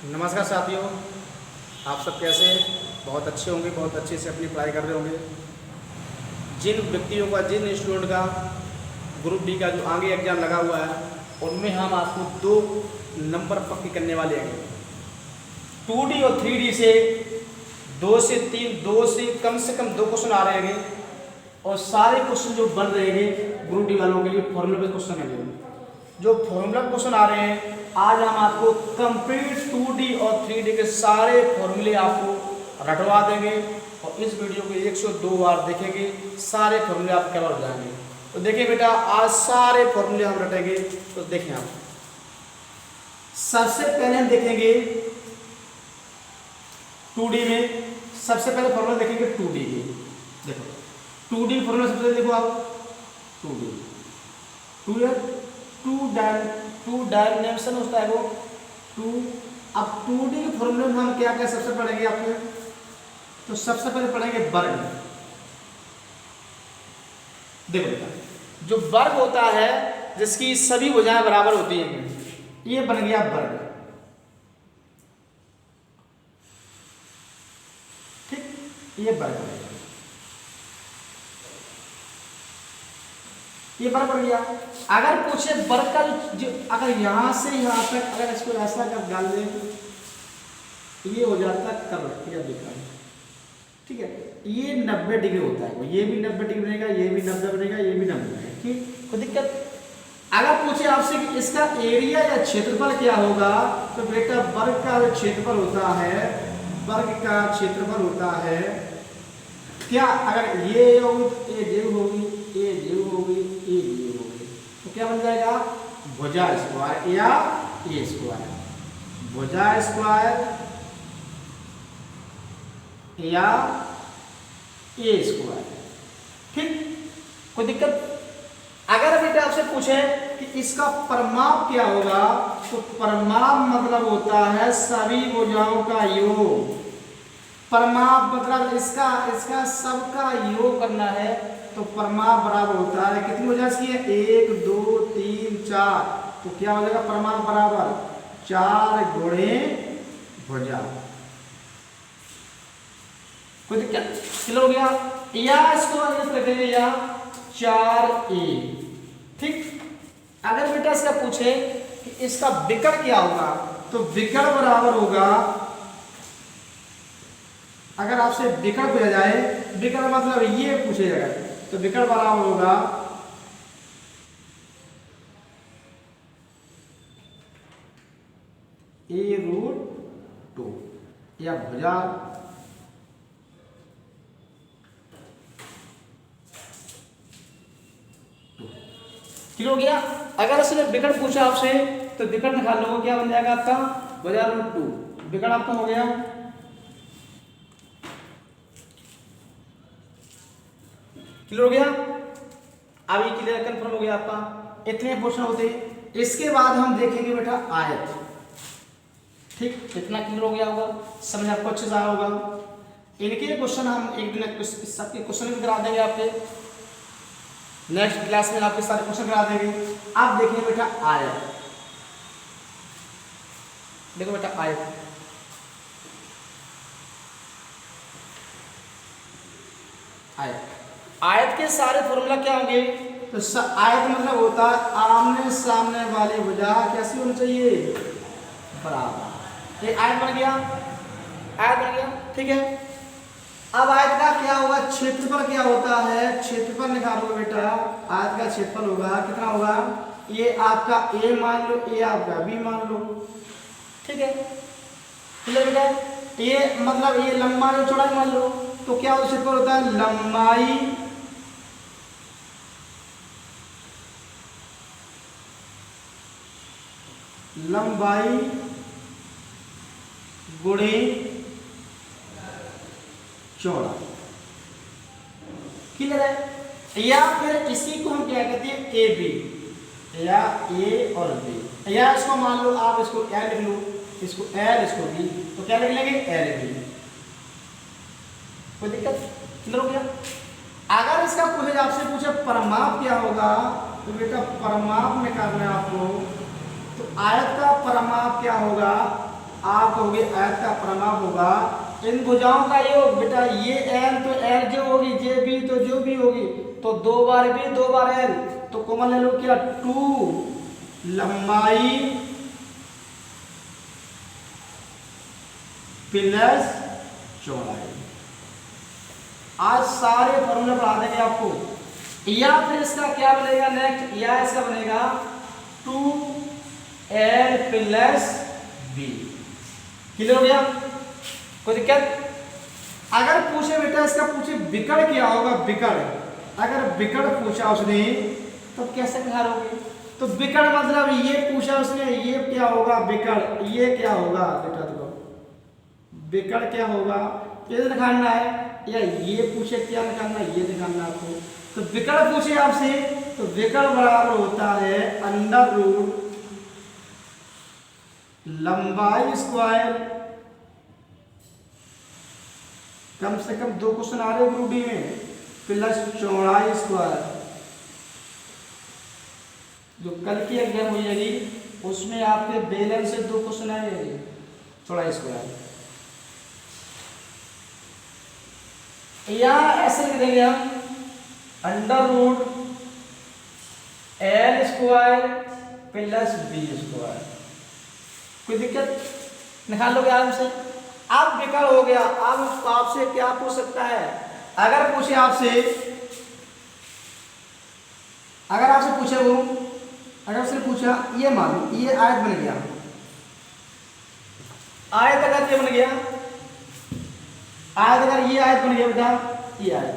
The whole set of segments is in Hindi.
नमस्कार साथियों, आप सब कैसे हैं? बहुत अच्छे होंगे, बहुत अच्छे से अपनी पढ़ाई कर रहे होंगे। जिन व्यक्तियों का, जिन स्टूडेंट का ग्रुप डी का जो आगे एग्जाम लगा हुआ है, उनमें हम आपको 2 नंबर पक्के करने वाले हैं। 2D और 3D से 2 से कम 2 क्वेश्चन आ रहे हैं और सारे क्वेश्चन जो बन रहे हैं ग्रुप डी वालों के लिए फॉर्मूला बेस्ड क्वेश्चन है। जो फॉर्मूला क्वेश्चन आ रहे हैं, आज हम आपको कंप्लीट 2D और 3D के सारे फॉर्मूले आपको रटवा देंगे और इस वीडियो को 102 बार देखेंगे, सारे फॉर्मूले आप कवर हो जाएंगे। तो देखिए बेटा, आज सारे फॉर्मूले हम रटेंगे। तो देखें आप, सबसे पहले हम देखेंगे 2D में, सबसे पहले फॉर्मूला देखेंगे 2D के। देखो 2D फॉर्मूला सबसे पहले देखो आप, 2D 2 डायमेंशन होता है वो 2। अब 2D के फॉर्मूले में हम क्या क्या सबसे पढ़ेंगे आपको, तो सबसे पहले पढ़ेंगे वर्ग। देखो बेटा, जो वर्ग होता है जिसकी सभी भुजाएं बराबर होती हैं, ये बन गया वर्ग। ठीक, ये वर्ग बन गया, ये वर्ग बन गया। अगर पूछे वर्ग का जो अगर यहां से यहां तक अगर इसको ऐसा कर डाल दें तो ये हो जाता है कर्व, या देखा, ठीक है। ये 90 डिग्री होता है, ये भी 90 डिग्री बनेगा, ये भी 90 बनेगा, ये भी 90 बनेगा। ठीक, कोई दिक्कत? अगर पूछे आपसे कि इसका एरिया या क्षेत्रफल क्या होगा, तो बेटा वर्ग का जो क्षेत्रफल होता है, वर्ग का क्षेत्रफल होता है क्या, अगर ये होगी, ये जीव होगी, ये जीव होगी, ये जीव होगी, तो क्या बन जाएगा? भुजा स्क्वायर या ए स्क्वायर, भुजा स्क्वायर या ए स्क्वायर। ठीक, कोई दिक्कत? अगर बेटा आपसे पूछे कि इसका परिमाप क्या होगा, तो परिमाप मतलब होता है सभी भुजाओं का योग। परिमाप मतलब इसका सबका योग करना है, तो परिमाप बराबर होता है कितनी भुजा इसकी है? 1 2 3 4। तो क्या हो जाएगा? परिमाप बराबर 4 गुणे भुजा। कोई दिक्कत? क्लियर हो गया? या इसको रखेंगे या 4a। ठीक, अगर बेटा इसका पूछे कि इसका विकर्ण क्या होगा, तो विकर्ण बराबर होगा, अगर आपसे विकर्ण पूछा जाए, विकर्ण मतलब ये पूछे जाएगा, तो विकर्ण बराबर होगा a√2 या भुजा ठीक हो गया। अगर इसने विकर्ण पूछा आपसे, तो विकर्ण निकाल लो, क्या बन जाएगा आपका? भुजा√2। विकर्ण आपका हो गया, क्लियर हो गया? अब ये क्लियर कंफर्म हो गया आपका। इतने क्वेश्चन होते हैं। इसके बाद हम देखेंगे बेटा आयत। ठीक, इतना क्लियर हो गया होगा, समझ आपको अच्छे से आया होगा। इनके क्वेश्चन हम एक दिन सबके क्वेश्चन भी करा देंगे आपके, नेक्स्ट क्लास में आपके सारे क्वेश्चन करा देंगे। आप देखिए बेटा आयत, देखो बेटा आयत, आयत, आयत के सारे फॉर्मूला क्या होंगे? तो आयत मतलब होता है आमने सामने वाली भुजा कैसी होनी चाहिए? बराबर। ये आयत बन गया, आयत बन गया, ठीक है। अब आयत का क्या होगा? क्षेत्रफल क्या होता है? क्षेत्रफल निकालोगे बेटा, आयत का क्षेत्रफल होगा कितना होगा? ये आपका a मान लो, ये आपका b मान लो, ठीक है। क्लियर बेटा? ये मतलब ये लंबाई और चौड़ाई मान लो, तो क्या क्षेत्रफल होता है? लंबाई गुणे चौड़ा। क्लियर है? या फिर इसी को हम क्या कहते हैं? ए बी, या ए और बी, या इसको मान लो आप, इसको ए लिख लो, इसको एल, इसको बी, तो क्या लिख लेंगे? L B. कोई दिक्कत? क्लियर हो गया? अगर इसका पूछे, आपसे पूछे परिमाप क्या होगा, तो बेटा परिमाप निकालना है आपको, तो आयत का परिमाप क्या होगा? आप कहोगे आयत का परिमाप होगा इन भुजाओं का योग। बेटा ये एल तो एल जो होगी, जे बी तो जो भी होगी, तो 2 बार बी 2 बार एल, तो कॉमन ले लो क्या 2 लंबाई प्लस चौड़ाई। आज सारे फॉर्मूले पढ़ा देंगे आपको। या फिर इसका क्या बनेगा नेक्स्ट, या इसका बनेगा 2l प्लस b। क्लियर हो गया? कोई दिक्कत? अगर पूछे बेटा इसका पूछे विकर्ण क्या होगा, विकर्ण, अगर विकर्ण पूछा उसने तो कैसे निकालोगे? तो विकर्ण मतलब ये पूछा उसने, ये क्या होगा विकर्ण, ये क्या होगा बेटा देखो विकर्ण क्या होगा, ये निकालना है, या ये पूछे क्या निकालना है, ये निकालना आपको। तो विकर्ण पूछे आपसे तो विकर्ण बराबर होता है अंडर रूट लंबाई स्क्वायर, कम से कम 2 क्वेश्चन आ रहे हैं ग्रुप डी में, प्लस चौड़ाई स्क्वायर। जो कल की एग्जाम हो जाएगी उसमें आपके बैलेंस से 2 क्वेश्चन आएंगे, चौड़ाई स्क्वायर। या ऐसे लिख देंगे हम under root L square plus B square. कोई दिक्कत? निकाल लोगे आराम से। अब विकर्ण हो गया। अब आपसे क्या पूछ सकता है, अगर पूछे आपसे, अगर आपसे पूछे वो, अगर उसने पूछा ये मान लो ये आयत बन गया, आयत अगर ये बन गया, आयत अगर ये आयत बन गया बेटा, ये आयत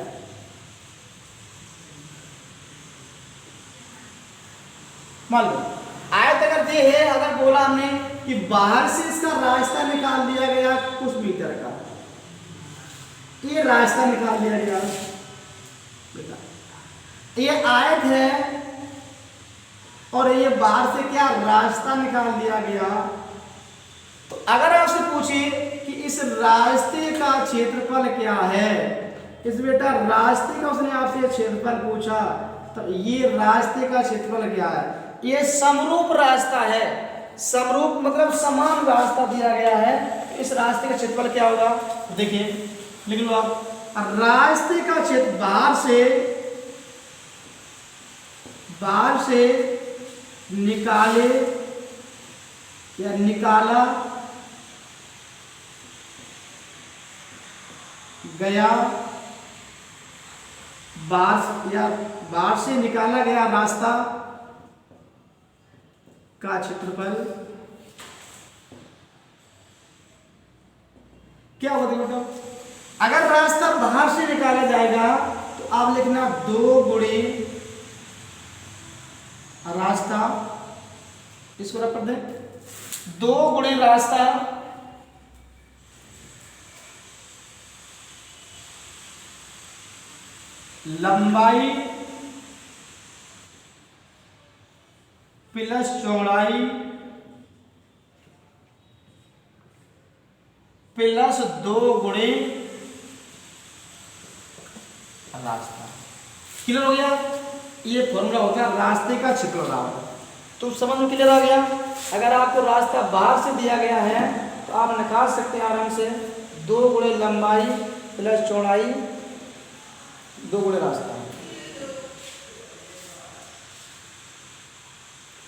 मान लो आयत अगर ये है, अगर बोला हमने कि बाहर से इसका रास्ता निकाल दिया गया कुछ मीटर का, ये रास्ता निकाल दिया गया बेटा, ये आयत है और ये बाहर से क्या रास्ता निकाल दिया गया। तो अगर आपसे पूछे कि इस रास्ते का क्षेत्रफल क्या है, इस बेटा रास्ते का उसने आपसे क्षेत्रफल पूछा, तो ये रास्ते का क्षेत्रफल क्या है, ये समरूप रास्ता है, समरूप मतलब समान रास्ता दिया गया है, इस रास्ते का क्षेत्रफल क्या होगा, देखिए लिख लो आप, रास्ते का क्षेत्र बाहर से निकाले या निकाला गया, बाहर से निकाला गया रास्ता का क्षेत्रफल क्या होगा बेटा। अगर रास्ता बाहर से निकाला जाएगा तो आप लिखना 2 गुणे रास्ता, इसको रख दे 2 गुणे रास्ता लंबाई प्लस चौड़ाई प्लस 2 गुणे रास्ता। क्लियर हो गया? ये फॉर्मूला होता है रास्ते का क्षेत्रफल। तो समझ में क्लियर आ गया? अगर आपको रास्ता बाहर से दिया गया है तो आप निकाल सकते हैं आराम से 2 गुणे लंबाई प्लस चौड़ाई 2 गुणे रास्ता।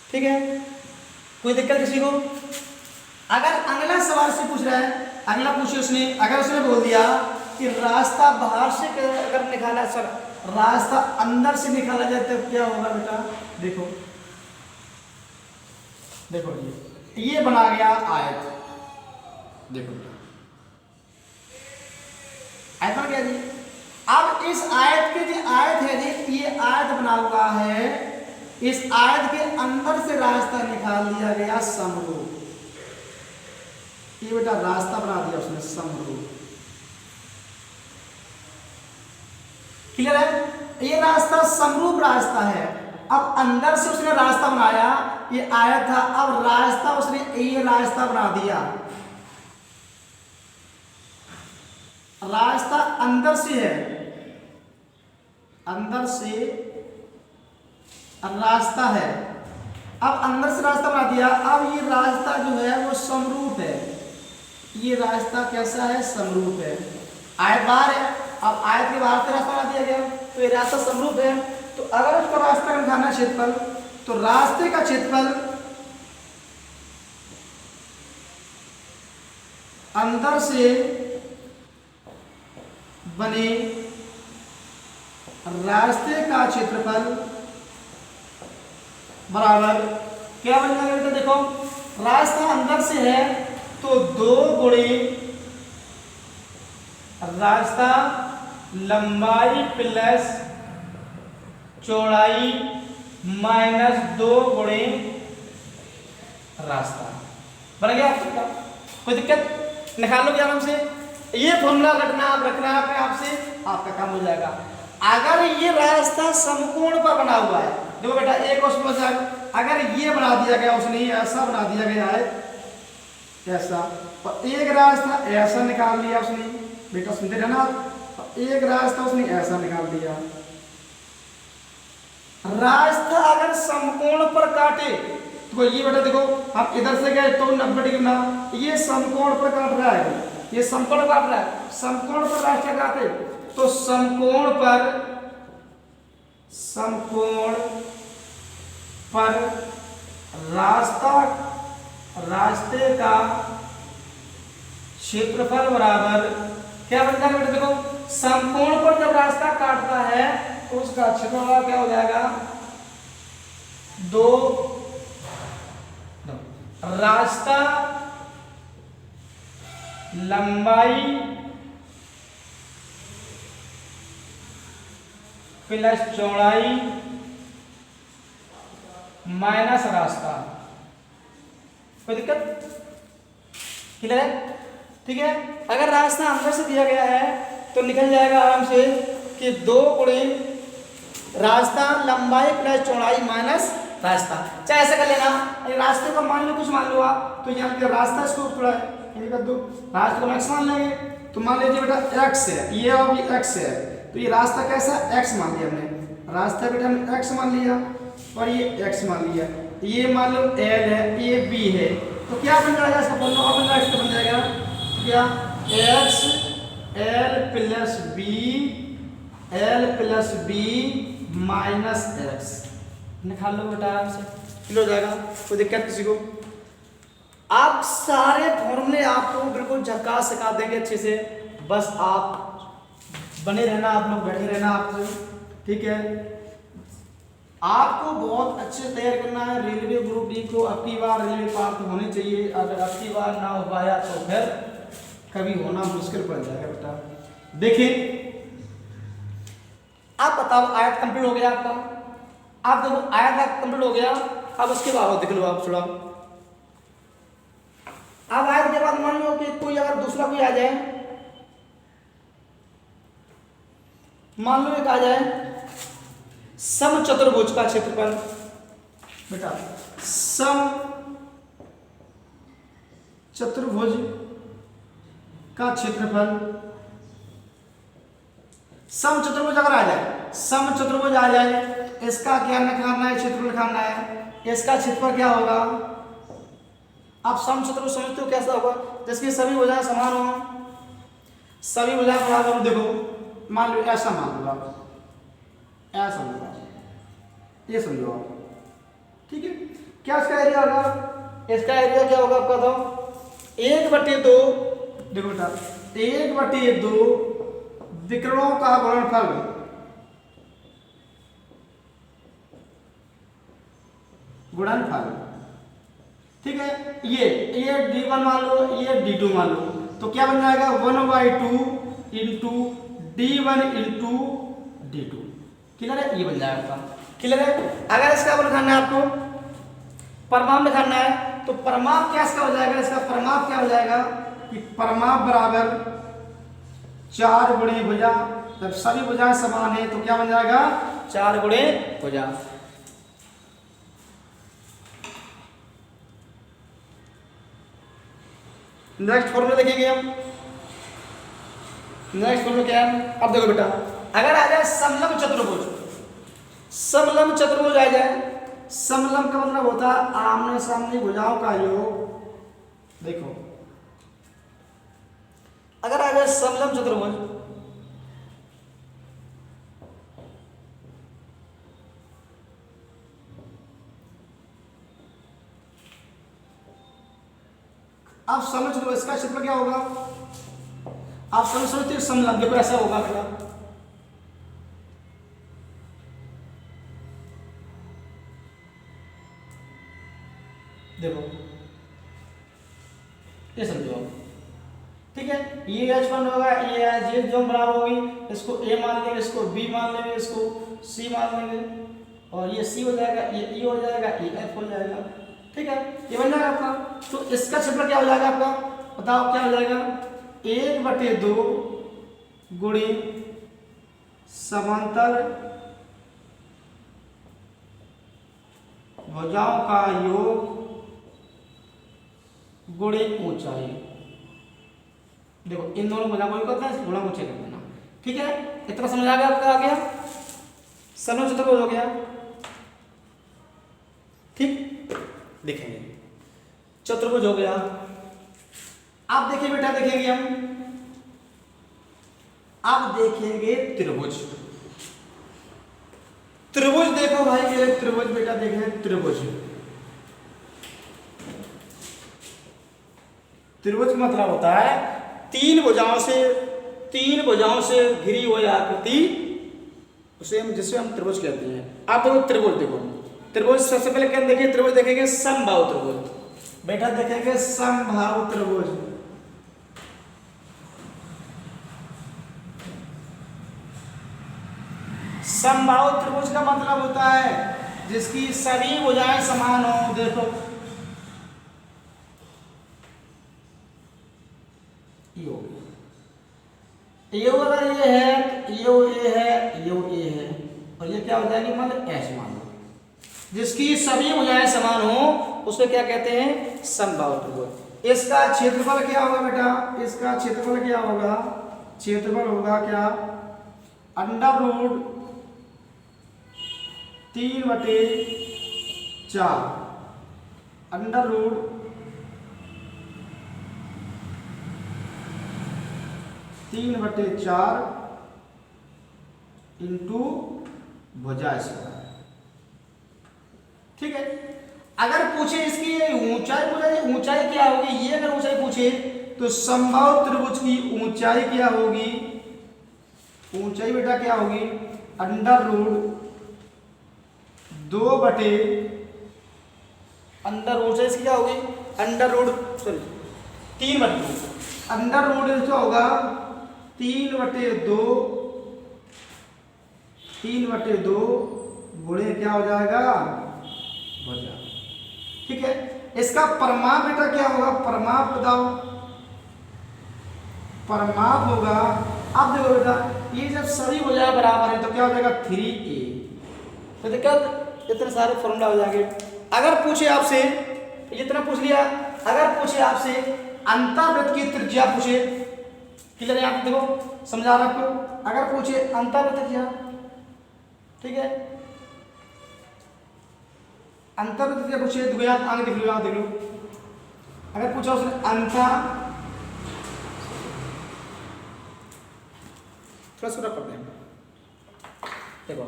ठीक है, कोई दिक्कत किसी को? अगर अगला सवाल से पूछ रहा है, अगला पूछे उसने, अगर उसने बोल दिया कि रास्ता बाहर से अगर निकाला, सर रास्ता अंदर से निकाला जाए तो क्या होगा बेटा, देखो देखो ये बना गया आयत, देखो आयत बन गया जी। अब इस आयत के जो आयत है जी, ये आयत बना हुआ है, इस आयत के अंदर से रास्ता निकाल दिया गया समरूप, ये बेटा रास्ता बना दिया उसने समरूप। क्लियर है? ये रास्ता समरूप रास्ता है। अब अंदर से उसने रास्ता बनाया, ये आयत था, अब रास्ता उसने ये रास्ता बना दिया, रास्ता अंदर से है, अंदर से रास्ता है, अब अंदर से रास्ता बना दिया, अब ये रास्ता जो है वो समरूप है, ये रास्ता कैसा है, समरूप है। आयत बाहर है, अब आयत के बाहर से रास्ता बना दिया गया, तो ये रास्ता समरूप है। तो अगर उसको रास्ता का निकालना है क्षेत्रफल, तो रास्ते का क्षेत्रफल अंदर से बने रास्ते का क्षेत्रफल बराबर क्या बन जाएगा बेटा, देखो रास्ता अंदर से है तो 2 गुणे रास्ता लंबाई प्लस चौड़ाई माइनस 2 गुणे रास्ता बन गया आपका। कोई दिक्कत, निकाल लो आराम से। ये फॉर्मूला रखना है अपने आप से, आपका काम हो जाएगा। अगर ये रास्ता समकोण पर बना हुआ है, देखो बेटा एक क्वेश्चन, अगर ये बना दिया गया उसने, ऐसा बना दिया गया है ऐसा, और एक रास्ता ऐसा निकाल लिया उसने, बेटा सुनते रहना, एक रास्ता उसने ऐसा निकाल दिया। रास्ता अगर समकोण पर काटे तो ये बेटा देखो हम इधर से गए तो 90 डिग्री ना, ये समकोण पर काट रहा है, ये समकोण काट रहा है, समकोण पर रास्ता काटे तो समकोण पर रास्ते का क्षेत्रफल बराबर क्या बनता है बेटा, देखो समकोण पर जब रास्ता काटता है तो उसका क्षेत्रफल क्या हो जाएगा, 2 रास्ता लंबाई प्लस चौड़ाई माइनस रास्ता। कोई दिक्कत, क्लियर है? ठीक है, अगर रास्ता अंदर से दिया गया है तो निकल जाएगा आराम से कि 2 गुणे रास्ता लंबाई प्लस चौड़ाई माइनस रास्ता। चाहे ऐसे कर लेना, रास्ते को मान लो कुछ मान लो आप, तो यहाँ पे रास्ता इसको थोड़ा ये कर दो, रास्ते को x मान लेंगे, तो मान लीजिए बेटा x है, ये और ये x है, तो ये रास्ता कैसा x मान लिया हमने, रास्ता बेटा हमने x मान लिया और ये x मान लिया, ये मान लो L है, ये B है, तो क्या बन जाएगा इसका फॉर्मूला, बन जाएगा इसका बन जाएगा क्या, x L plus B minus x। निकाल लो बेटा आराम से, क्लियर हो जाएगा, कोई दिक्कत किसी को। आप सारे फॉर्मूले आपको बिल्कुल झकास सिखा देंगे अच्छे से, बस आप बने रहना, आप लोग बैठे रहना आपको, ठीक है। आपको बहुत अच्छे से तैयार करना है रेलवे ग्रुप डी को। अब की बार रेलवे पार तो होनी चाहिए, अगर अब की बार ना हो पाया तो फिर कभी होना मुश्किल पड़ जाएगा बेटा। देखिए आप बताओ, आयत कंप्लीट हो गया आपका, आप देखो आयत कंप्लीट हो गया, अब उसके बाद देख लो आप थोड़ा। अब आयत के बाद मान लो कि कोई अगर दूसरा कोई आ जाए, मान लो एक आ जाए समचतुर्भुज का क्षेत्रफल, बेटा समचतुर्भुज का क्षेत्रफल, समचतुर्भुज अगर आ जाए, समचतुर्भुज आ जाए, इसका क्या निकालना है, क्षेत्रफल निकालना है, इसका क्षेत्रफल क्या होगा। आप समचतुर्भुज समझते हो कैसा होगा, जिसकी सभी भुजाएं समान हो, सभी भुजाएं बराबर हो। देखो मान लो ऐसा मान लो आप, ऐसा मान लो, ये समझो आप, ठीक है। क्या इसका एरिया होगा, इसका एरिया क्या होगा आपका, तो 1/2, देखो बेटा 1/2 विकर्णों का गुणनफल, ठीक है। ये d1 मान लो, ये d2 मान लो, तो क्या बन जाएगा 1/2 into d1 into d2। Clear है, ये बन जाएगा आपका, क्लियर है। अगर इसका निकालना है आपको, परिमाप निकालना है, तो परिमाप क्या इसका हो जाएगा, इसका परिमाप क्या हो जाएगा कि परिमाप बराबर 4 गुणे भुजा, जब सभी भुजाएं समान है तो क्या बन जाएगा 4 गुणे भुजा। नेक्स्ट फॉर्मूला देखेंगे हम, नेक्स्ट फॉर्मूला क्या है। अब देखो बेटा, अगर आ जाए समलंब चतुर्भुज, समलंब चतुर्भुज आ जाए, समलंब का मतलब होता है आमने सामने भुजाओं का योग। देखो जाएगा समलंब चतुर्भुज। आप समझ लो इसका क्षेत्र क्या होगा, आप समझते हो समलंब, देखो ऐसा होगा बेटा, देखो ये समझो आप, ठीक है। ये H1 होगा, ये H जो बराबर होगी, इसको A मान लेंगे, इसको B मान लेंगे, इसको C मान लेंगे, और ये C हो जाएगा, ये E हो जाएगा, ये F हो जाएगा, ठीक है। ये बन जाएगा आपका। तो इसका क्षेत्र क्या हो जाएगा आपका, बताओ क्या हो जाएगा, 1/2 गुणे समांतर भुजाओं का योग गुणे ऊंचाई। देखो इन दोनों भुजाओं को करते हैं, गुणा ऊंचाई कर देना, ठीक है। इतना समझ आ गया आपका, आ गया समलंब चतुर्भुज हो गया, ठीक। देखेंगे चतुर्भुज हो गया। अब देखिए बेटा, देखेंगे हम, अब देखेंगे त्रिभुज। त्रिभुज देखो भाई, ये त्रिभुज बेटा, देखें त्रिभुज। त्रिभुज का मतलब होता है तीन भुजाओं से घिरी हुई आकृति, उसे हम, जिसे हम त्रिभुज कहते हैं। आप देखो त्रिभुज, देखो त्रिभुज सबसे पहले क्या देखिए, त्रिभुज देखेंगे समबाहु त्रिभुज बेटा, देखेंगे समबाहु त्रिभुज। समबाहु त्रिभुज का मतलब होता है जिसकी सभी भुजाएं समान हो। देखो ये अगर ये है, ये है, ये है, और ये क्या हो जाएगी, मतलब ऐश मान लो, जिसकी सभी भुजाएं समान हो उसको क्या कहते हैं, समबाहु त्रिभुज। इसका क्षेत्रफल क्या होगा बेटा, इसका क्षेत्रफल क्या होगा, क्षेत्रफल होगा क्या, √3/4 √3/4 इंटू भुजा स्क्वायर, ठीक है। अगर पूछे इसकी ऊंचाई, पूछे ऊंचाई क्या होगी, ये अगर ऊंचाई पूछे तो समबाहु त्रिभुज की ऊंचाई क्या होगी, ऊंचाई बेटा क्या होगी, ऊंचाई इसकी क्या होगी, इसका होगा 3/2 गुणे क्या हो जाएगा, भुजा, ठीक है। इसका परिमाप बेटा क्या होगा, परिमाप बताओ, परिमाप होगा, अब देखो बेटा, ये जब सभी भुजाएं बराबर है तो क्या हो जाएगा, 3a। तो देखो इतने सारे फॉर्मूला हो जाएंगे। अगर पूछे आपसे, इतना पूछ लिया, अगर पूछे आपसे अंतःवृत्त की त्रिज्या पूछे, क्लियर है, आप देखो समझा रहा आपको, अगर पूछे अंतःवृत्त त्रिज्या, ठीक है, अंतःवृत्त त्रिज्या पूछे, देखो आप आगे देख लो, आप देख लो, अगर पूछा उसने थोड़ा सा करते हैं, देखो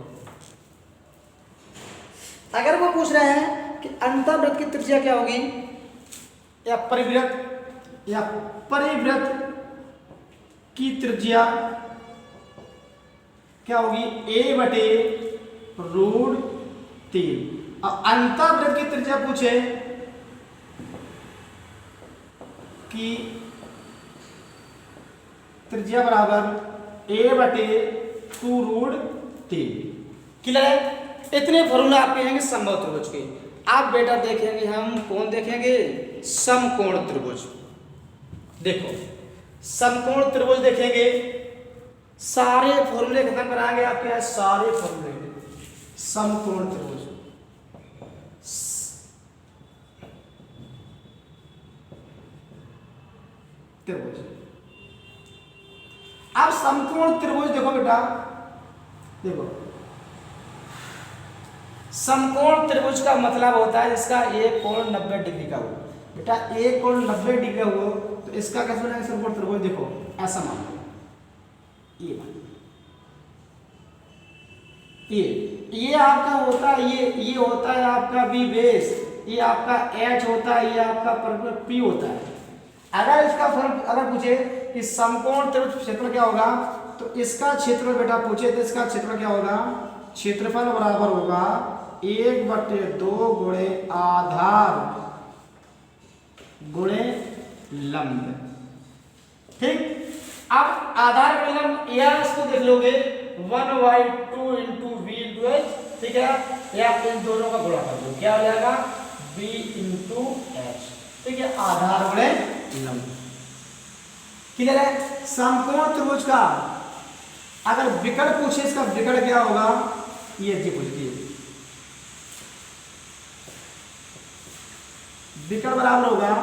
अगर वो पूछ रहे हैं कि अंतःवृत्त की त्रिज्या क्या होगी, या परिवृत्त की त्रिज्या क्या होगी, a/√3, और अंतःवृत्त की त्रिज्या पूछे कि त्रिज्या बराबर a/2√3, क्लियर है। इतने फॉर्मूला आपके हैं समबाहु त्रिभुज के। आप बेटा देखेंगे, हम कौन देखेंगे, समकोण त्रिभुज। देखो समकोण त्रिभुज देखेंगे, सारे फॉर्मूले खत्म कराएंगे आपके यहाँ, सारे फॉर्मूले समकोण त्रिभुज। अब समकोण त्रिभुज देखो बेटा, देखो समकोण त्रिभुज का मतलब होता है जिसका एक कोण 90 डिग्री का हो। बेटा एक कोण 90 डिग्री हुआ तो इसका कैसे बनेगा समकोण त्रिभुज? देखो ऐसा मान लो, ये मान ये आपका होता है, ये होता है आपका बी बेस, ये आपका एच होता है, ये आपका पी होता है। अगर इसका फर्क अगर पूछे कि समकोण त्रिभुज क्षेत्र क्या होगा, तो इसका क्षेत्र बेटा पूछे तो इसका क्षेत्र क्या होगा? क्षेत्रफल बराबर होगा 1/2 गुणे आधार गुणे लंब। ठीक, अब आधार गुणे लंब या इसको देख लोगे 1/2 इंटू वी इंटू एच, ठीक है, या इन दोनों का गुणा कर दो, क्या हो जाएगा? बी इंटू एच, ठीक है, आधार गुणे लंब। क्लियर है? समकोण त्रिभुज का अगर विकर्ण पूछे, इसका विकर्ण क्या होगा? ये जी पूछिए, विकर्ण बराबर होगा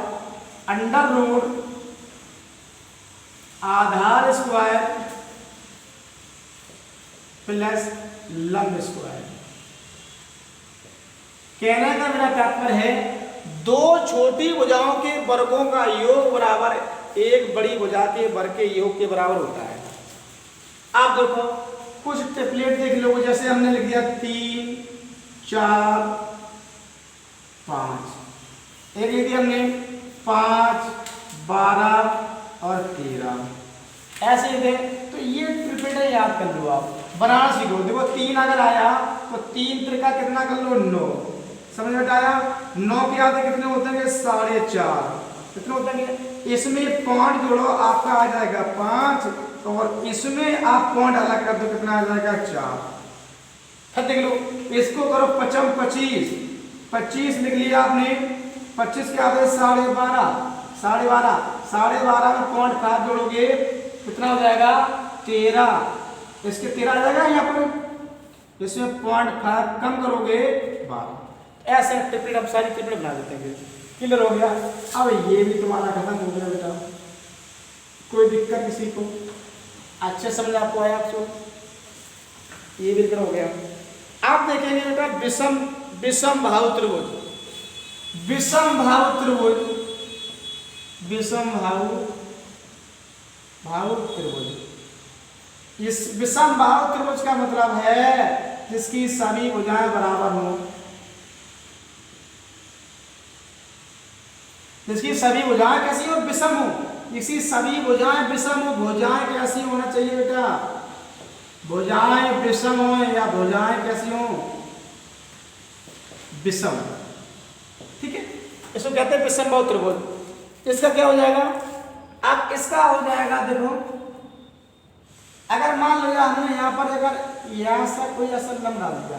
अंडर रूट आधार स्क्वायर प्लस लंब स्क्वायर। कहने का मेरा तात्पर्य है दो छोटी भुजाओं के वर्गों का योग बराबर एक बड़ी भुजा के वर्ग के योग के बराबर होता है। आप देखो कुछ टेम्पलेट देख लो, जैसे हमने लिख दिया 3 4 5, एक लिख दिया हमने 5 12 और 13, ऐसे ही थे। तो ये ट्रिपल याद कर लो, आप बनाना सीखो। देखो 3 अगर आया तो 3 त्रिका कितना कर लो? 9, समझ में आया? 9 के आधे कितने होते हैं? 4.5, कितने होते हैं? इसमें पॉइंट जोड़ो, आपका आ जाएगा 5, और इसमें आप पॉइंट अलग कर दो, कितना आ जाएगा? 4। फिर देख लो, इसको करो 5 25, 25 लिख लिया आपने, 25 के आधे 12.5, 12.5 में पॉइंट 5 जोड़ोगे कितना हो जाएगा? 13। इसके 13 आ जाएगा यहाँ पर, इसमें 0.5 कम करोगे 12। ऐसे ट्रिपलेट हम सारी ट्रिपलेट बना देते हैं। क्लियर हो गया? अब ये भी तुम्हारा खत्म हो गया बेटा, कोई दिक्कत किसी को? अच्छे समझ आपको आया? आपको ये भी हो गया। आप देखेंगे बेटा विषम भाव त्रिभुज, विषम भाव त्रिभुज, विषम भाव त्रिभुज। इस विषम भाव त्रिभुज का मतलब है जिसकी सभी भुजाएं बराबर हो, जिसकी सभी भुजाएं कैसी हो? विषम हो। इसी सभी भुजाएं विषम हो। भुजाएं कैसी होना चाहिए बेटा? भुजाएं विषम हो या भुजाएं कैसी हो? विषम। ठीक है, इसको कहते हैं विषम भाव त्रिभुज। इसका क्या हो जाएगा? अब इसका हो जाएगा, देखो अगर मान लिया हमने यहाँ पर अगर यहाँ से कोई ऐसा लंब डाल दिया,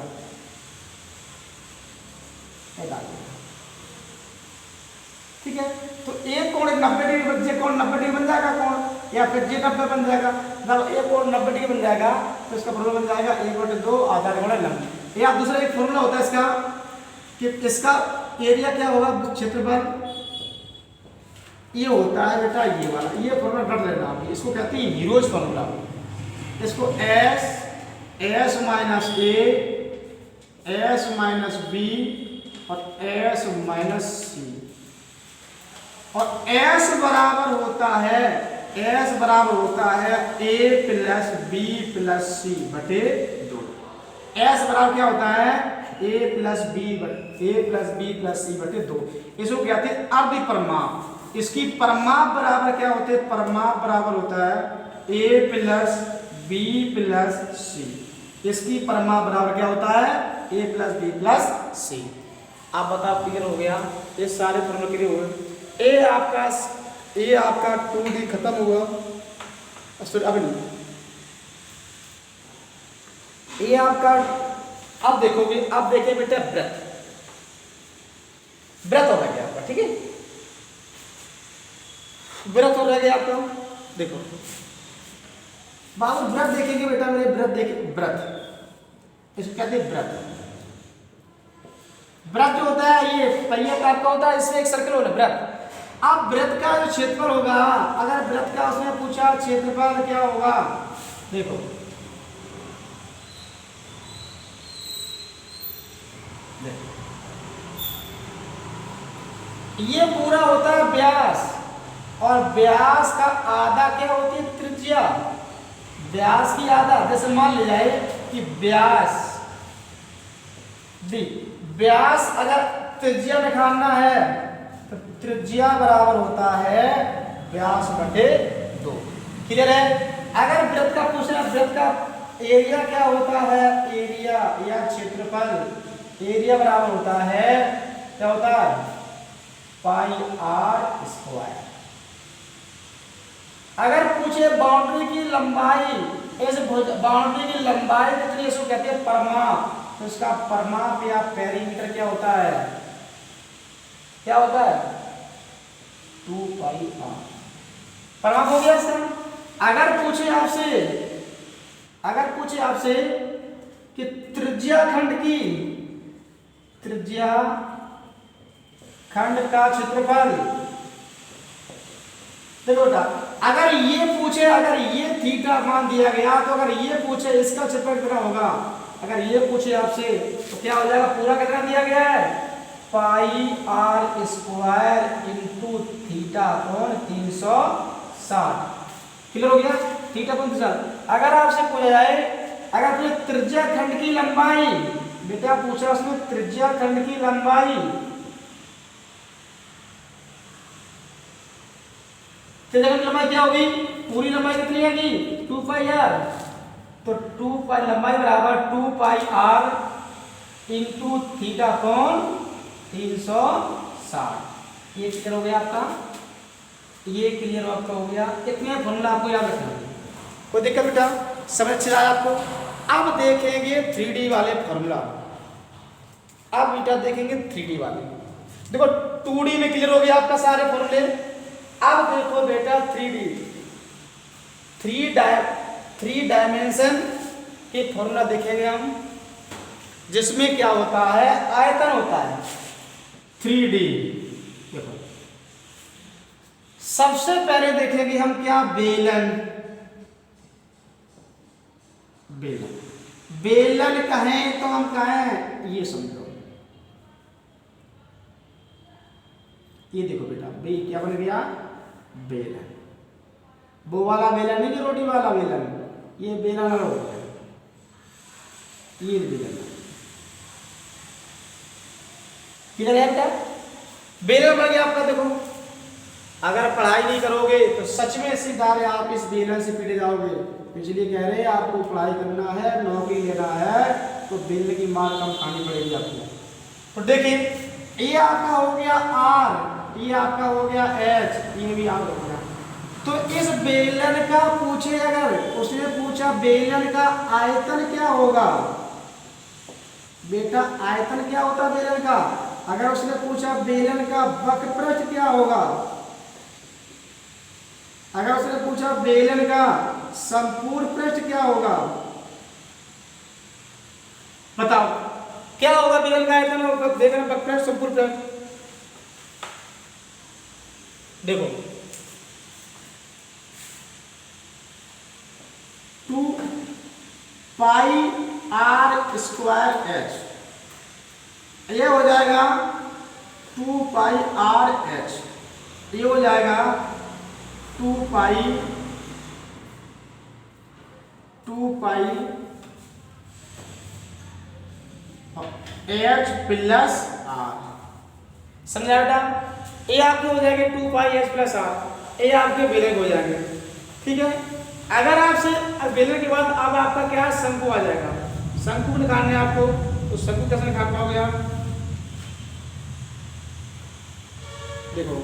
ठीक है, तो एक कोण 90 डिग्री, जे कोण 90 डिग्री बन जाएगा कोण, या फिर जे 90 बन जाएगा। जब एक कोण 90 डिग्री बन जाएगा तो इसका फॉर्मूला बन जाएगा 1/2 आधार गुणा लंब। या दूसरा एक फॉर्मूला होता है इसका कि इसका एरिया क्या होगा? क्षेत्रफल ये होता है बेटा, ये वाला, ये फॉर्मूला रट लेना आप, इसको कहते हैं हीरोज फॉर्मूला। इसको S minus A, S minus B और S माइनस C, और S बराबर होता है A plus B plus C बटे 2। S बराबर क्या होता है? A plus B plus C बटे 2। इसको कहते हैं अर्ध परिमाप। इसकी परिमाप बराबर क्या होते हैं? परिमाप बराबर होता है A plus B plus C। इसकी परिमाप बराबर क्या होता है? A plus B plus C। आप बताओ क्लियर हो गया? ये सारे फॉर्मूले क्लियर हो गए। ए आपका 2D खत्म हुआ, अब नहीं, ये आपका, अब देखोगे, अब देखिए बेटा व्रत हो गया आपका, ठीक है, व्रत हो गया आपका। देखो बाबू व्रत देखेंगे बेटा, मेरे व्रत देखे, व्रत इसको कहते हैं व्रत। व्रत जो होता है ये पहिया का आपका होता है, इसमें एक सर्कल होना व्रत। अब व्रत का जो क्षेत्रफल होगा, अगर व्रत का उसने पूछा क्षेत्रफल क्या होगा, देखो ये पूरा होता है व्यास, और व्यास का आधा क्या होती है? त्रिज्या। व्यास की आधा, जैसे मान लिया जाए कि व्यास दी, व्यास अगर त्रिज्या निकालना है तो त्रिज्या बराबर होता है व्यास बटे 2। क्लियर है? अगर वृत्त का पूछना, वृत्त का एरिया क्या होता है? एरिया या क्षेत्रफल, एरिया बराबर होता है, क्या होता है? पाई आर स्क्वायर। अगर पूछे बाउंड्री की लंबाई, इस बाउंड्री की लंबाई कितनी, इसको कहते हैं परिमाप, तो इसका परिमाप या पेरीमीटर क्या होता है? क्या होता है? 2 पाई आर। परिमाप हो गया इसका। अगर पूछे आपसे कि त्रिज्या खंड का क्षेत्रफल, देखो बेटा, अगर ये थीटा मान दिया गया, तो अगर ये पूछे इसका क्षेत्रफल कितना होगा, अगर ये पूछे आपसे तो क्या हो जाएगा? पूरा कितना दिया गया है? पाई आर स्क्वायर इंटू थीटा कोण 360। क्लियर हो गया? थीटा कोण 360। अगर आपसे पूछा जाए, अगर पूछे त्रिज्या खंड की लंबाई, बेटा पूछा उसमें त्रिज्या खंड की लंबाई, त्रिज्या खंड की लंबाई क्या होगी? पूरी लंबाई कितनी होगी? 2 पाई आर। तो 2 पाई लंबाई बराबर 2 पाई आर इंटू थीटा कोण 360। ये क्लियर हो गया आपका? ये क्लियर आपका हो गया। इतने फॉर्मूला आपको याद रखना है, कोई दिक्कत बेटा? समझ अच्छे आया आपको? अब देखेंगे 3D वाले फॉर्मूला। अब बेटा देखेंगे 3D वाले। देखो 2D में क्लियर हो गया आपका सारे फॉर्मूले। अब देखो बेटा 3D, 3 डायमेंशन के फॉर्मूला देखेंगे हम, जिसमें क्या होता है? आयतन होता है। 3D देखो, सबसे पहले देखेंगे हम क्या? बेलन। बेलन कहें तो हम कहें, ये समझो, ये देखो बेटा, क्या बन गया? बेलन। वो वाला बेलन नहीं, जो रोटी वाला बेलन, ये बेलन हो गया, ये बेलन। किधर है बेटा? बेलन बन गया आपका। देखो अगर पढ़ाई नहीं करोगे तो सच में सीधा आप इस बेलन से पीटे जाओगे। इसलिए कह रहे हैं आपको पढ़ाई करना है, नौकरी लेना है, तो बेलन की मार कम खानी पड़ेगी आपको। तो देखिए, ये आपका हो गया आर, ये आपका हो गया एच, ये भी आर हो गया। तो इस बेलन का पूछे, अगर उसने पूछा बेलन का आयतन क्या होगा, बेटा आयतन क्या होता है बेलन का? अगर उसने पूछा बेलन का वक्रपृष्ठ क्या होगा, अगर उसने पूछा बेलन का संपूर्ण पृष्ठ क्या होगा, बताओ क्या होगा? बेलन का आयतन होगा, बेलन का वक्रपृष्ठ संपूर्ण पृष्ठ। देखो 2 पाई आर स्क्वायर एच, ये हो जाएगा 2 पाई आर एच, ये हो जाएगा 2 पाई एच प्लस आर। समझा बेटा? ये आपके हो जाएंगे 2 पाई एच प्लस आर, ये आपके बेलन हो जाएंगे। ठीक है? अगर आपसे बेलन के बाद अब आपका क्या है? शंकु आ जाएगा। शंकु निकालने आपको, तो शंकु कैसे निकाल पाओगे आप? देखो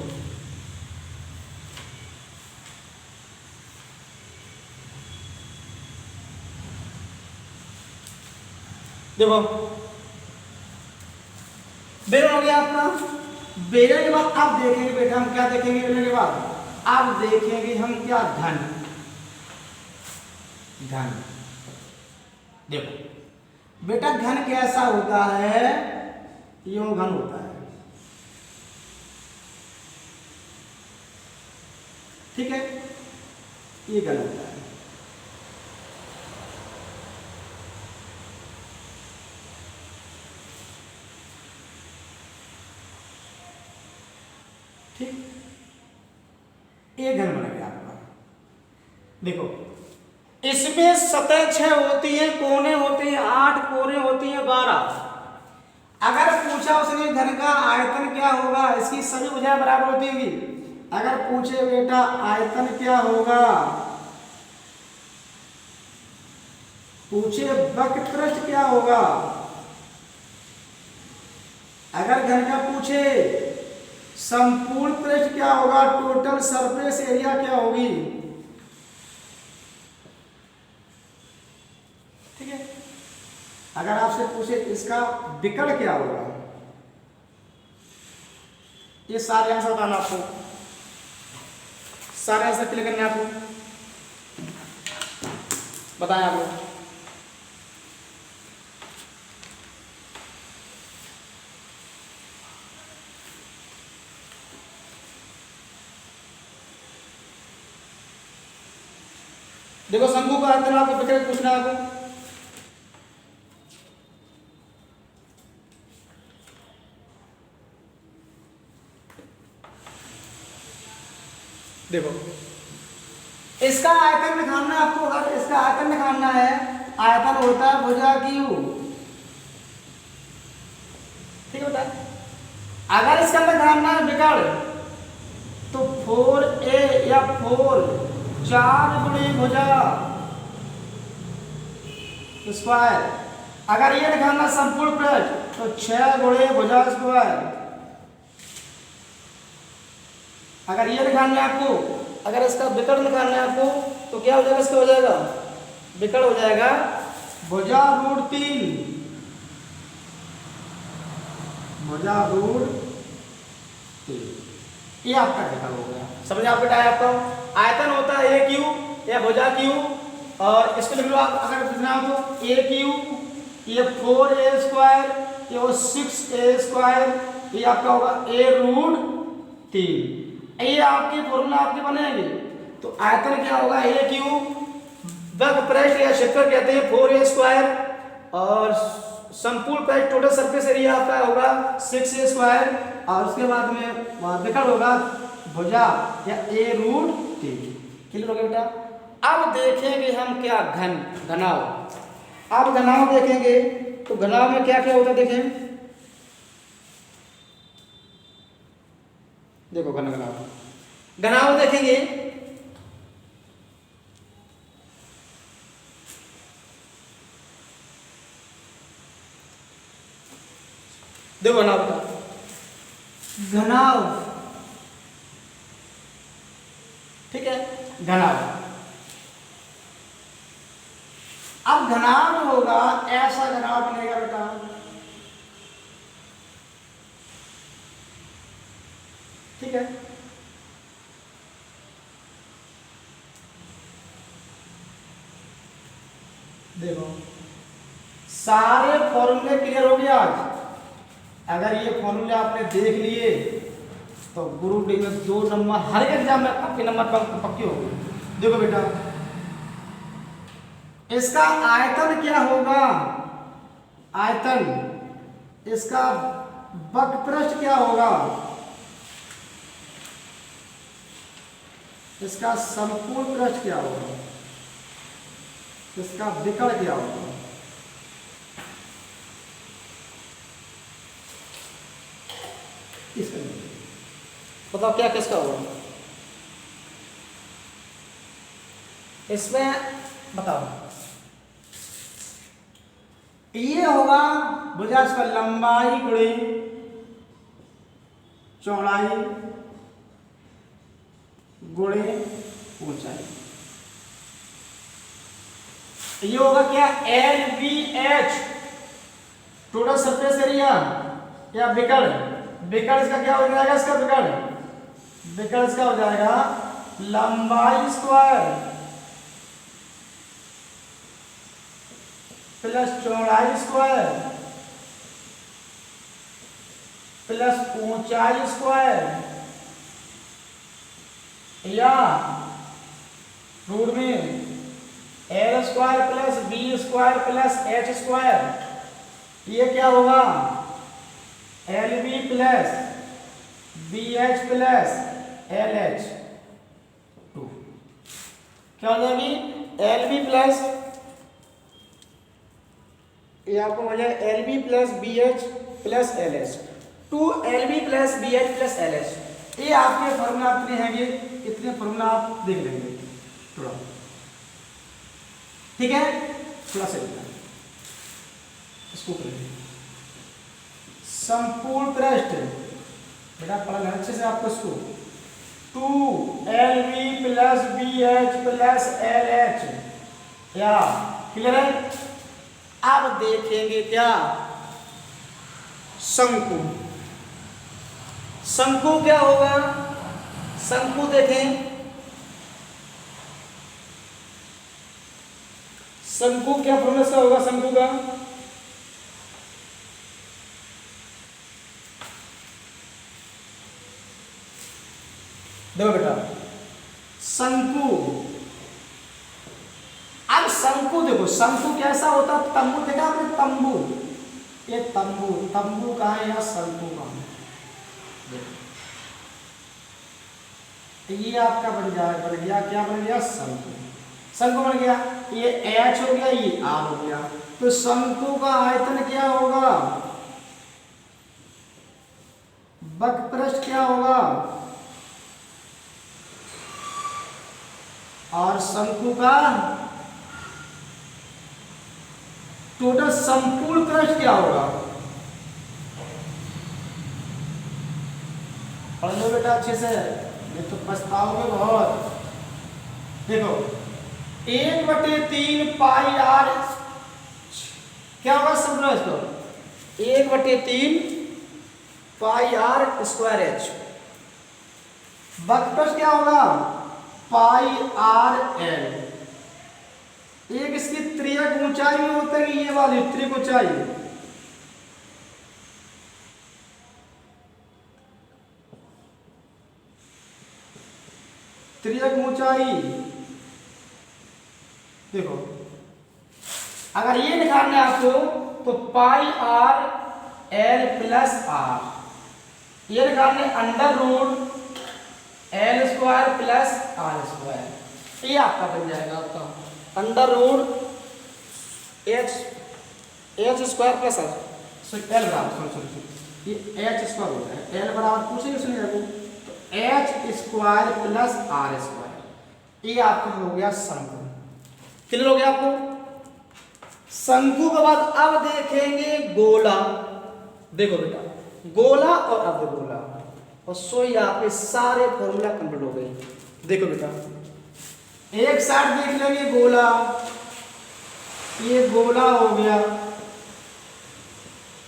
देखो बेलन हो गया अपना। बेलन के बाद आप देखेंगे बेटा, हम क्या देखेंगे बेलन के बाद? आप देखेंगे हम क्या? घन। देखो बेटा घन कैसा होता है? यूं घन होता है। ठीक है, ये घन होता है। ये घन बन गया आपका। देखो इसमें सतह 6 होती है, कोने होते हैं 8, कोने होती हैं 12। अगर पूछा उसने घन का आयतन क्या होगा, इसकी सभी भुजाएं बराबर होती होंगी। अगर पूछे बेटा आयतन क्या होगा, पूछे वक्रपृष्ठ क्या होगा, अगर घन का पूछे संपूर्ण पृष्ठ क्या होगा, टोटल सरफेस एरिया क्या होगी, ठीक है। अगर आपसे पूछे इसका विकर्ण क्या होगा, ये सारे आंसर बताना आपको, सारे आंसर क्लियर करने आपको, बताएं आप लोग। देखो शंकु का आयतन आपको विकर्ण पूछना है आपको। देखो इसका आयतन निकालना है आपको। अगर इसका आयतन निकालना है, आयतन होता है भुजा क्यू, ठीक होता है। अगर इसका निकालना है विकर्ण तो 4a या 4 4 गुणे भुजा स्क्वायर। अगर ये निकालना संपूर्ण पृष्ठ तो 6 गुणे भुजा स्क्वायर। अगर ये निकालना है आपको, अगर इसका विकर्ण निकालना है आपको तो क्या हो जाएगा, इसका हो जाएगा विकर्ण हो जाएगा भुजा रूट 3, भुजा रूट 3। ये आपका विकर्ण हो गया। समझ आप बेटा? आपका आयतन होता है ए क्यू या भुजा क्यू, और इसको लिख लो आप अगर लिखना हो तो ए क्यू, ये 4a स्क्वायर, ये 6a स्क्वायर, ये आपका होगा ए रूट 3। ये आपके फॉर्मूला आपके बनेंगे। तो आयतन क्या होगा, ए क्यू वक्रपृष्ठ या क्षेत्र कहते हैं 4a स्क्वायर, और संपूर्ण पृष्ठ टोटल सरफेस एरिया आपका होगा 6a स्क्वायर, और उसके बाद में विकर्ण होगा भुजा या ए रूट 3। क्लियर हो गया बेटा? अब देखेंगे हम क्या घनाव। अब घनाव देखेंगे तो घनाव में क्या क्या होता है देखें। देखो घनाव देखेंगे। देखो घनाव बता, घनाव, ठीक है, घनाव। अब घनाव होगा, ऐसा घनाव बनेगा बेटा, ठीक है। देखो सारे फॉर्मूले क्लियर हो गए आज। अगर ये फॉर्मूले आपने देख लिए तो ग्रुप डी में 2 नंबर हर एक एग्जाम में आपके नंबर पक्के हो गए। देखो बेटा इसका आयतन क्या होगा, आयतन, इसका वक्रपृष्ठ क्या होगा, इसका संपूर्ण पृष्ठ क्या होगा, इसका विकर्ण क्या होगा। बताओ क्या किसका होगा इसमें, बताओ। ये होगा भुजा का लंबाई गुणे चौड़ाई गुणे ऊंचाई। ये होगा क्या, LVH टोटल सरफेस एरिया या विकर्ण। विकर्ण इसका क्या हो जाएगा, इसका विकर्ण इसका हो जाएगा लंबाई स्क्वायर प्लस चौड़ाई स्क्वायर प्लस ऊंचाई स्क्वायर, या रूट में L square plus B square plus H square. ये क्या होगा, LB plus BH plus LH। क्या हो जाएगी एल बी प्लस, ये आपको हो जाए L B plus B H plus L H, two L B plus B H plus L H. ये आपके फॉर्मूला कितने हैं, इतने फॉर्मूला आप देख लेंगे थोड़ा, ठीक है। थोड़ा सा इसको करेंगे संपूर्ण पृष्ठ, बेटा पढ़ना अच्छे से आपको इसको, two L B plus B H plus L H, या क्लियर है। अब देखेंगे क्या शंकु, शंकु क्या होगा, शंकु देखें, शंकु क्या फॉर्मूला से होगा शंकु का, देखो बेटा शंकु, अब शंकु देखो, शंकु कैसा होता है, तंबू देखा आपने, तंबू, ये तंबू, तंबू कहाँ है या शंकु कहाँ है, ये आपका बन गया क्या बन गया शंकु, शंकु बन गया, ये एच हो गया, ये आर हो गया, तो शंकु का आयतन क्या होगा, वक्रपृष्ठ क्या होगा, और शंकु का टोटल संपूर्ण पृष्ठ क्या होगा, पढ़ लो बेटा अच्छे से, ये तो पछताओगे बहुत। देखो 1/3 पाई आर क्या होगा संपूर्ण पृष्ठ, 1/3 पाई आर स्क्वायर एच, वक्रपृष्ठ क्या होगा पाई आर एल, एक इसकी त्रियक ऊंचाई में होता है ये वाली त्रिक ऊंचाई, त्रियक ऊंचाई, देखो अगर ये निकालना है आपको तो pi R L plus R, ये निकालने under root L square plus R square, ये आपका बन जाएगा आपका under root H square plus R, L बराबर ये एच स्क्वायर होता है, एल बराबर पूछेंगे सुनिए आपको, तो H square plus R square, ये आपका हो गया शंकु, क्लियर हो गया आपको। शंकु के बाद अब देखेंगे गोला, देखो बेटा गोला और अर्धगोला, और सो ही आपके सारे फॉर्मूला कंप्लीट हो गए। देखो बेटा एक साइड देख लेंगे गोला, ये गोला हो गया,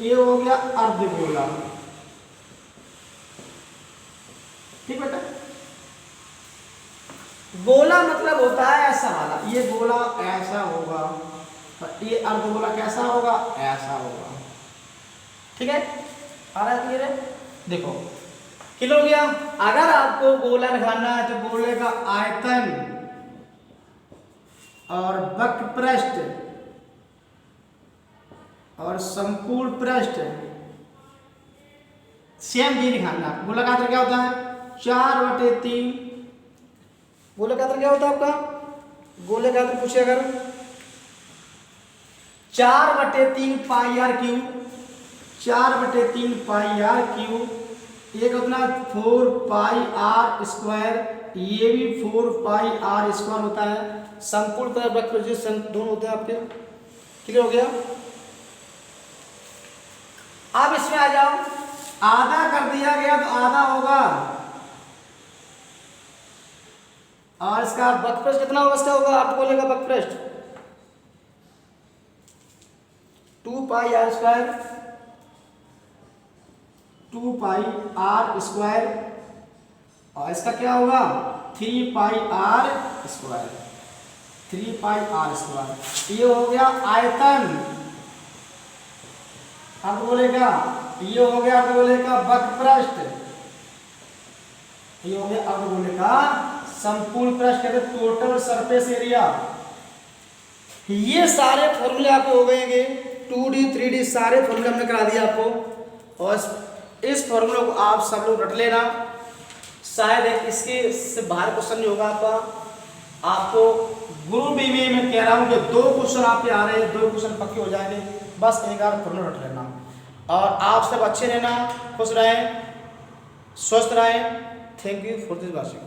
ये हो गया अर्धगोला, ठीक बेटा। गोला मतलब होता है ऐसा वाला, ये गोला ऐसा होगा, तो ये अर्धगोला कैसा होगा ऐसा होगा, ठीक है। आ रहा है क्लियर है, देखो क्लियर हो गया। अगर आपको गोला निकालना है तो गोले का आयतन और वक्रपृष्ठ और संपूर्ण पृष्ठ सेम जी निकालना। गोला का आयतन क्या होता है 4/3, गोले का आयतन क्या होता है आपका, गोले का आयतन पूछे अगर 4/3 pi r cube, 4/3 pi r cube, एक अपना 4 पाई आर स्क्वायर, ये भी 4 पाई आर स्क्वायर होता है। संपूर्ण दोनों होते हैं आपके, क्लियर हो गया। अब इसमें आ जाओ, आधा कर दिया गया तो आधा होगा, और इसका वक्रपृष्ठ कितना होगा, इसका होगा आप बोलेगा वक्रपृष्ठ 2 pi r square, 2 pi r square, और इसका क्या होगा 3 pi r square, 3 pi r square. ये हो गया आयतन अर्धगोले का, ये हो गया अर्धगोले का वक्रपृष्ठ, ये हो गया अर्धगोले का संपूर्ण पृष्ठ, कहते हैं टोटल सरफेस एरिया। ये सारे फॉर्मूले आपके हो गएंगे, 2D 3D सारे फॉर्मूले हमने करा दिया आपको, और इस फॉर्मूले को आप सब लोग रट लेना, शायद इसके से बाहर क्वेश्चन नहीं होगा आपका। आपको गुरु भी मैं कह रहा हूँ कि 2 क्वेश्चन आपके आ रहे हैं, 2 क्वेश्चन पक्के हो जाएंगे, बस एक बार पूर्ण रट लेना। और आप सब अच्छे रहना, खुश रहें, स्वस्थ रहें। Thank you for this watching.